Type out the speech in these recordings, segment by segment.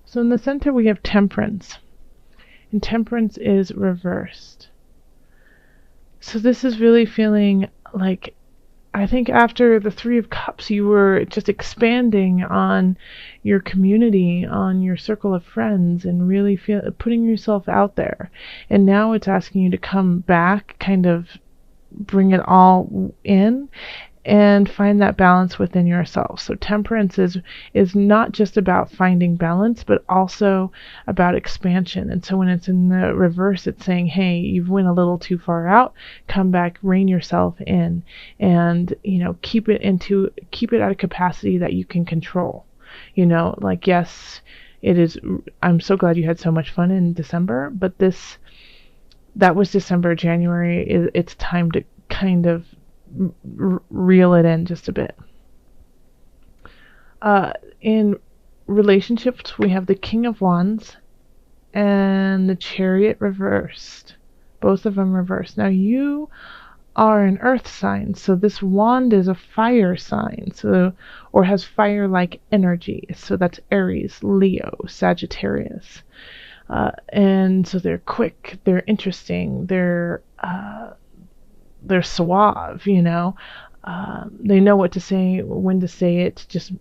So in the center we have Temperance, and Temperance is reversed. So this is really feeling like, I think after the Three of Cups, you were just expanding on your community, on your circle of friends, and really putting yourself out there. And now it's asking you to come back, kind of bring it all in, and find that balance within yourself. So Temperance is not just about finding balance, but also about expansion. And so when it's in the reverse, it's saying, hey, you've went a little too far out, come back, rein yourself in, and keep it at a capacity that you can control. Like, yes, it is, I'm so glad you had so much fun in December, but that was December. January, it's time to kind of reel it in just a bit. In relationships, we have the King of Wands and the Chariot reversed. Both of them reversed. Now you are an earth sign, so this wand is a fire sign, or has fire-like energy. So that's Aries, Leo, Sagittarius. And so they're quick, they're interesting, they're suave, they know what to say, when to say it, just,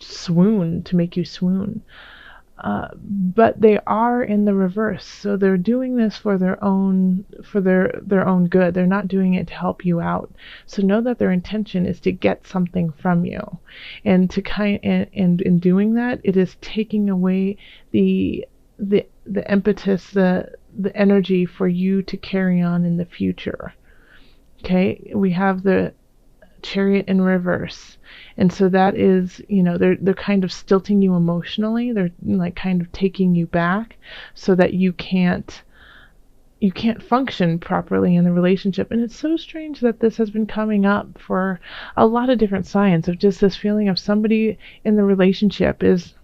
swoon, to make you swoon. But they are in the reverse, so they're doing this for their own good. They're not doing it to help you out. So know that their intention is to get something from you, and and in doing that, it is taking away the impetus, the energy for you to carry on in the future. Okay, we have the Chariot in reverse, and so that is, they're kind of stilting you emotionally. They're like kind of taking you back so that you can't function properly in the relationship. And it's so strange that this has been coming up for a lot of different signs, of just this feeling of somebody in the relationship is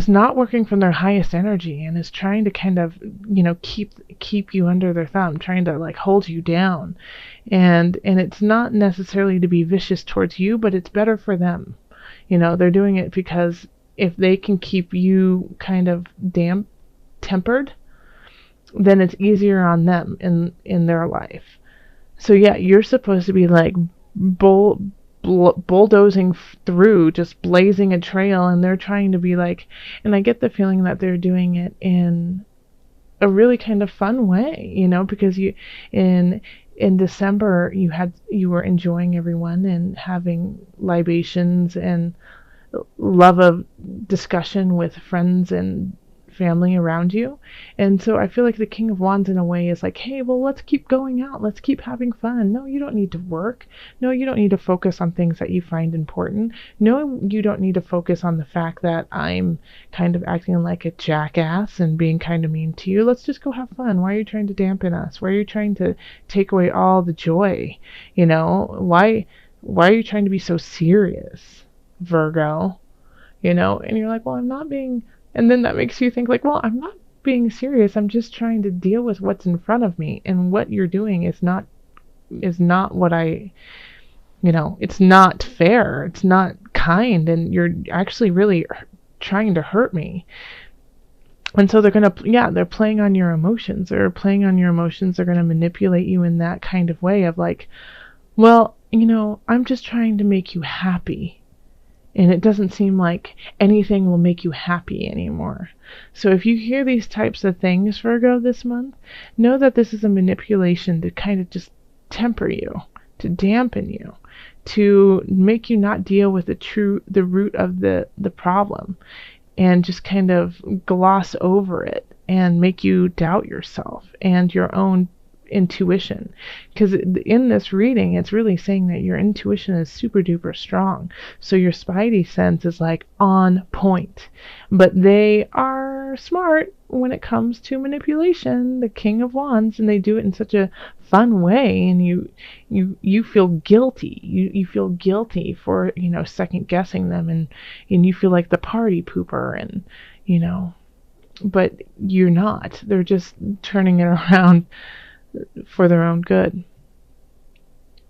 not working from their highest energy, and is trying to kind of, keep you under their thumb, trying to like hold you down. And it's not necessarily to be vicious towards you, but it's better for them. They're doing it because if they can keep you kind of tempered, then it's easier on them in their life. So yeah, you're supposed to be like bulldozing through, just blazing a trail, and they're trying to be like, and I get the feeling that they're doing it in a really kind of fun way, because in December you were enjoying everyone and having libations and love of discussion with friends and family around you. And so I feel like the King of Wands in a way is like, hey, well, let's keep going out, let's keep having fun. No, you don't need to work. No, you don't need to focus on things that you find important. No, you don't need to focus on the fact that I'm kind of acting like a jackass and being kind of mean to you. Let's just go have fun. Why are you trying to dampen us? Why are you trying to take away all the joy? Why are you trying to be so serious, Virgo? And you're like, well, I'm not being. And then that makes you think like, well, I'm not being serious. I'm just trying to deal with what's in front of me. And what you're doing is not what it's not fair. It's not kind. And you're actually really trying to hurt me. And so they're playing on your emotions. They're playing on your emotions. They're going to manipulate you in that kind of way of like, well, I'm just trying to make you happy. And it doesn't seem like anything will make you happy anymore. So if you hear these types of things, Virgo, this month, know that this is a manipulation to kind of just temper you, to dampen you, to make you not deal with the root of the problem, and just kind of gloss over it and make you doubt yourself and your own intuition. Because in this reading, it's really saying that your intuition is super duper strong, so your spidey sense is like on point. But they are smart when it comes to manipulation, the King of Wands, and they do it in such a fun way, and you feel guilty. You feel guilty for second guessing them, and you feel like the party pooper, and but you're not. They're just turning it around for their own good.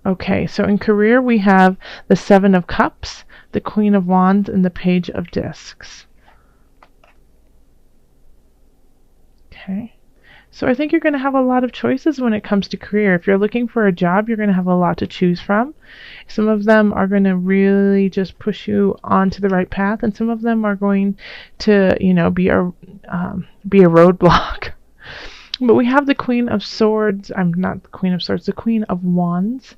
Okay, so in career we have the Seven of Cups, the Queen of Wands, and the Page of Discs. Okay. So I think you're going to have a lot of choices when it comes to career. If you're looking for a job, you're going to have a lot to choose from. Some of them are going to really just push you onto the right path, and some of them are going to, be a roadblock. But we have the Queen of Swords. I'm not the Queen of Swords, the Queen of Wands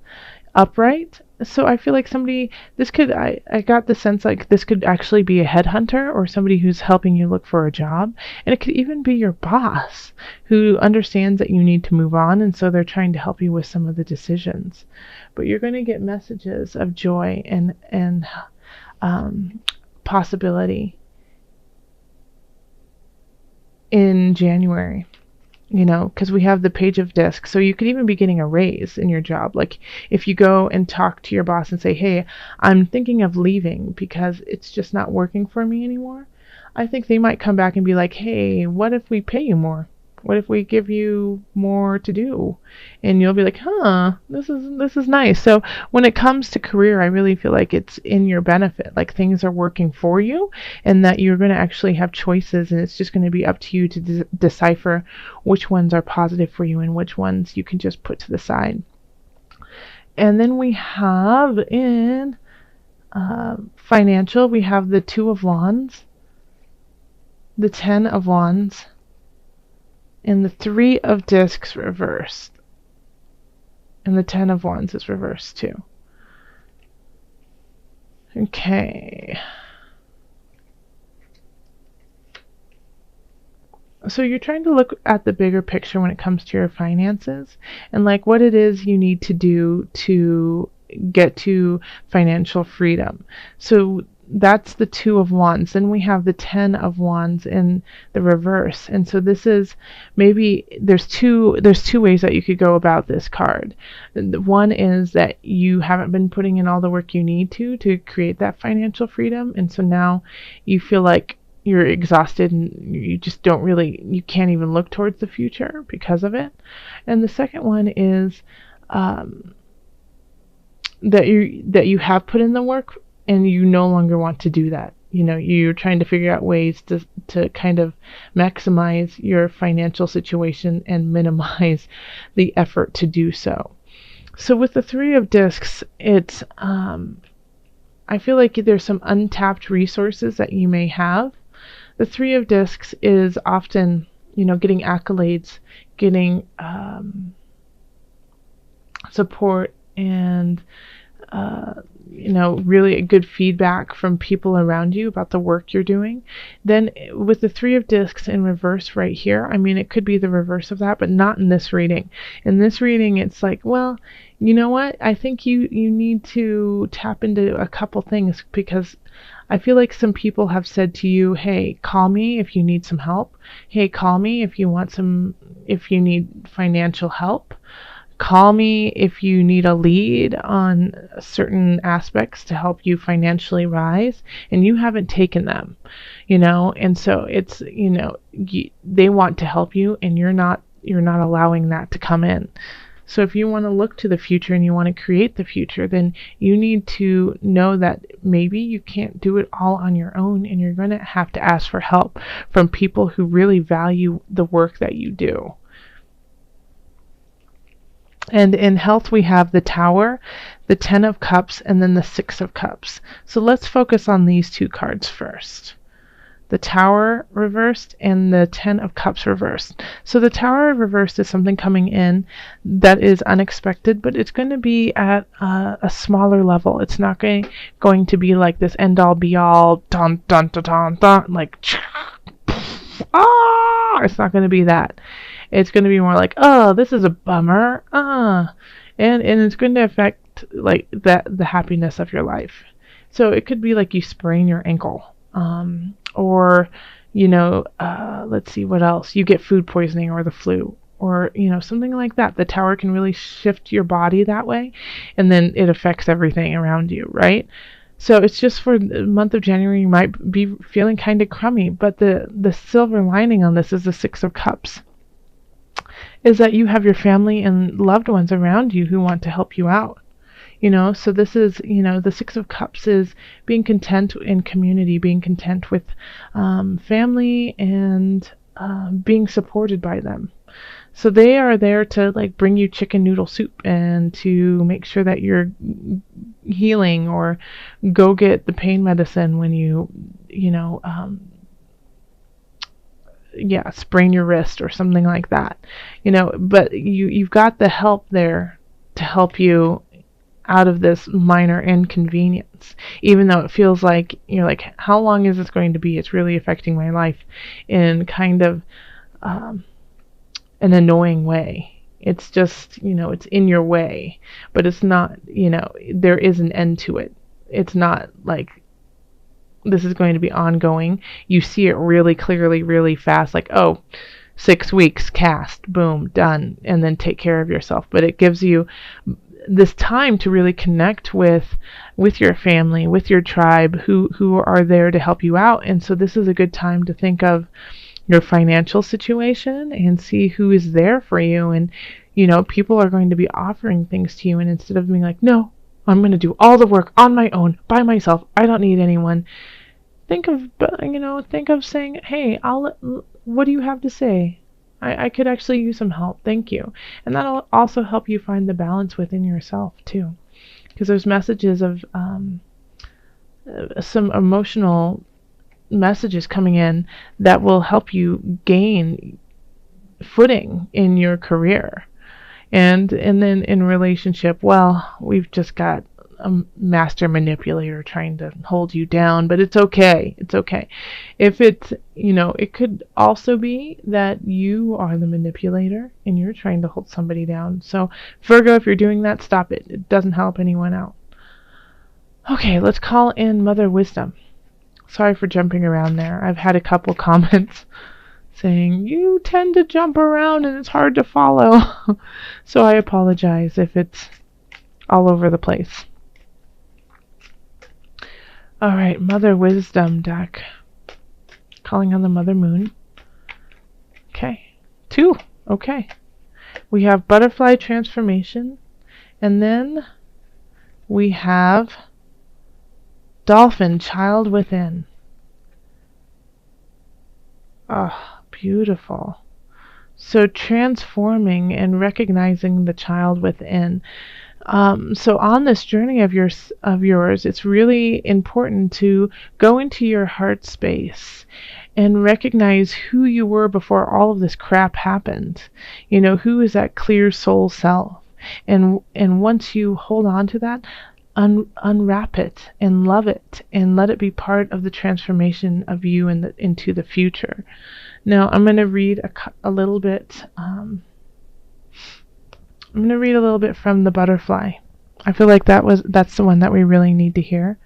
upright. So I feel like I got the sense like this could actually be a headhunter or somebody who's helping you look for a job. And it could even be your boss who understands that you need to move on, and so they're trying to help you with some of the decisions. But you're going to get messages of joy and possibility in January. Because we have the Page of Discs. So you could even be getting a raise in your job. Like if you go and talk to your boss and say, hey, I'm thinking of leaving because it's just not working for me anymore. I think they might come back and be like, hey, what if we pay you more? What if we give you more to do? And you'll be like, this is nice. So when it comes to career, I really feel like it's in your benefit. Like things are working for you, and that you're going to actually have choices, and it's just going to be up to you to decipher which ones are positive for you and which ones you can just put to the side. And then we have in financial, we have the Two of Wands, the Ten of Wands, and the Three of Discs reversed. And the Ten of Wands is reversed too. Okay. So you're trying to look at the bigger picture when it comes to your finances and like what it is you need to do to get to financial freedom. So that's the Two of Wands. Then we have the Ten of Wands in the reverse. And so this is maybe there's two ways that you could go about this card. One is that you haven't been putting in all the work you need to create that financial freedom, and so now you feel like you're exhausted and you just you can't even look towards the future because of it. And the second one is that you have put in the work and you no longer want to do that. You're trying to figure out ways to kind of maximize your financial situation and minimize the effort to do so. So with the Three of Discs, it's I feel like there's some untapped resources that you may have. The Three of Discs is often, getting accolades, getting support, and really good feedback from people around you about the work you're doing. Then with the Three of Discs in reverse right here, it could be the reverse of that, but not in this reading. In this reading, it's like, well, you know what? I think you need to tap into a couple things, because I feel like some people have said to you, hey, call me if you need some help. Hey, call me if you need financial help. Call me if you need a lead on certain aspects to help you financially rise, and you haven't taken them, and so it's, they want to help you, and you're not allowing that to come in. So if you want to look to the future and you want to create the future, then you need to know that maybe you can't do it all on your own, and you're going to have to ask for help from people who really value the work that you do. And in health, we have the Tower, the Ten of Cups, and then the Six of Cups. So let's focus on these two cards first. The Tower reversed and the Ten of Cups reversed. So the Tower reversed is something coming in that is unexpected, but it's going to be at a smaller level. It's not going to be like this end-all, be-all, dun, dun, dun, dun, dun, like, it's not going to be that. It's going to be more like, oh, this is a bummer, and it's going to affect like the happiness of your life. So it could be like you sprain your ankle, or let's see what else. You get food poisoning or the flu, or something like that. The Tower can really shift your body that way, and then it affects everything around you, right? So it's just for the month of January, you might be feeling kind of crummy, but the silver lining on this is the Six of Cups. Is that you have your family and loved ones around you who want to help you out. So this is, the Six of Cups is being content in community, being content with family, and being supported by them. So they are there to like bring you chicken noodle soup and to make sure that you're healing, or go get the pain medicine when you know, yeah, sprain your wrist or something like that. But you've got the help there to help you out of this minor inconvenience, even though it feels like you're like, how long is this going to be? It's really affecting my life in kind of um, an annoying way. It's just, it's in your way, but it's not, there is an end to it. It's not like this is going to be ongoing. You see it really clearly, really fast, like, oh, 6 weeks, cast, boom, done, and then take care of yourself. But it gives you this time to really connect with your family, with your tribe, who are there to help you out. And so this is a good time to think of your financial situation and see who is there for you. And people are going to be offering things to you, and instead of being like, no, I'm going to do all the work on my own by myself, I don't need anyone, think of saying, hey, what do you have to say? I could actually use some help. Thank you. And that'll also help you find the balance within yourself too, because there's messages of some emotional messages coming in that will help you gain footing in your career. And then in relationship, well, we've just got a master manipulator trying to hold you down, but it's okay. It's okay. If it's, it could also be that you are the manipulator and you're trying to hold somebody down. So Virgo, if you're doing that, stop it. It doesn't help anyone out. Okay, let's call in Mother Wisdom. Sorry for jumping around there. I've had a couple comments saying you tend to jump around and it's hard to follow. So I apologize if it's all over the place. All right, Mother Wisdom deck. Calling on the Mother Moon. Okay. 2. Okay. We have Butterfly Transformation. And then we have Dolphin, Child Within. Oh, beautiful. So transforming and recognizing the child within. So on this journey of yours, it's really important to go into your heart space and recognize who you were before all of this crap happened. Who is that clear soul self? And once you hold on to that, unwrap it and love it and let it be part of the transformation of you into the future. Now I'm going to read a little bit. I'm going to read a little bit from the Butterfly. I feel like that's the one that we really need to hear.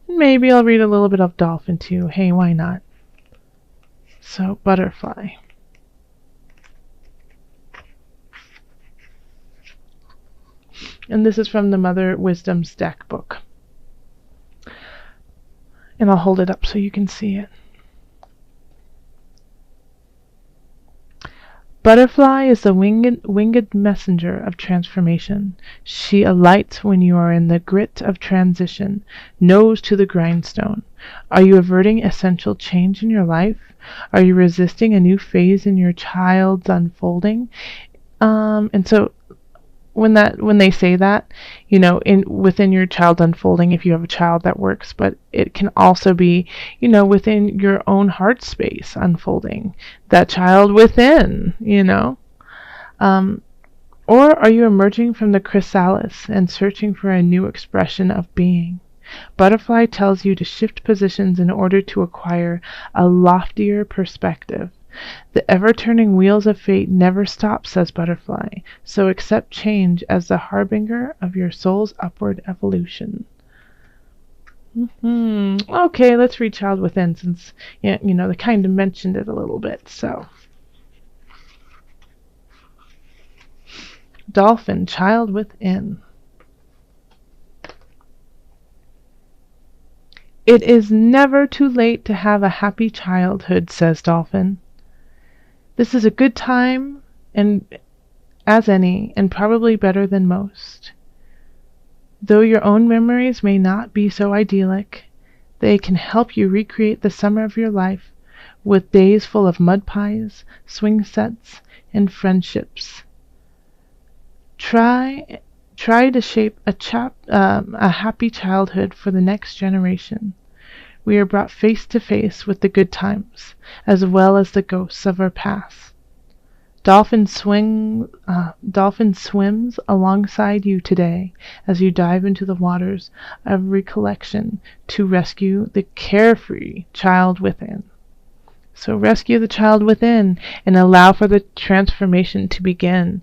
Maybe I'll read a little bit of Dolphin too. Hey, why not? So Butterfly. And this is from the Mother Wisdom's deck book. And I'll hold it up so you can see it. Butterfly is the winged messenger of transformation. She alights when you are in the grit of transition, nose to the grindstone. Are you averting essential change in your life? Are you resisting a new phase in your child's unfolding? And so when they say that, within your child unfolding, if you have a child that works, but it can also be, within your own heart space unfolding, that child within, or are you emerging from the chrysalis and searching for a new expression of being? Butterfly tells you to shift positions in order to acquire a loftier perspective. The ever-turning wheels of fate never stop, says Butterfly, so accept change as the harbinger of your soul's upward evolution. Okay, let's read Child Within, since, they kind of mentioned it a little bit, so. Dolphin, Child Within. It is never too late to have a happy childhood, says Dolphin. This is a good time, and as any, and probably better than most. Though your own memories may not be so idyllic, they can help you recreate the summer of your life with days full of mud pies, swing sets, and friendships. Try to shape a happy childhood for the next generation. We are brought face to face with the good times, as well as the ghosts of our past. Dolphin swims alongside you today as you dive into the waters of recollection to rescue the carefree child within. So rescue the child within and allow for the transformation to begin.